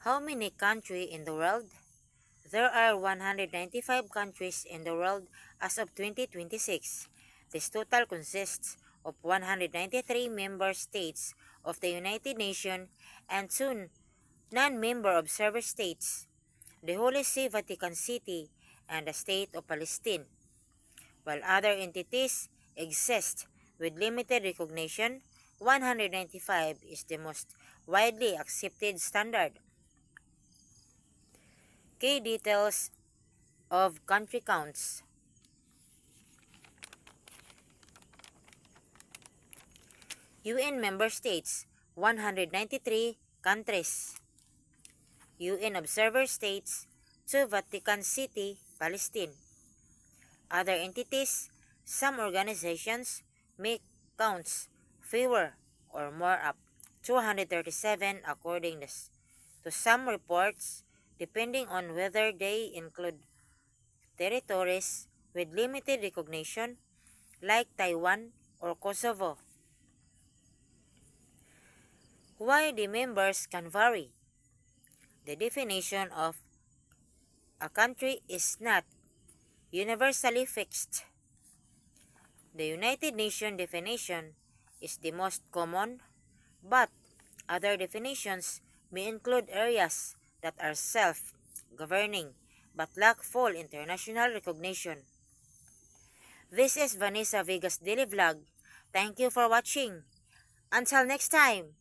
How many countries in the world? There are 195 countries in the world as of 2026. This total consists of 193 member states of the United Nations and 2 non-member observer states, the Holy See Vatican City, and the State of Palestine. While other entities exist with limited recognition, 195 is the most widely accepted standard. Key details of country counts. UN member states, 193 countries. UN observer states, 2 Vatican City, Palestine. Other entities, some organizations make counts fewer or more up 237 according to some reports, depending on whether they include territories with limited recognition like Taiwan or Kosovo. Why the members can vary? The definition of a country is not universally fixed. The United Nations definition is the most common, but other definitions may include areas that are self-governing but lack full international recognition. This is Vanessa Vegas Daily Vlog. Thank you for watching. Until next time.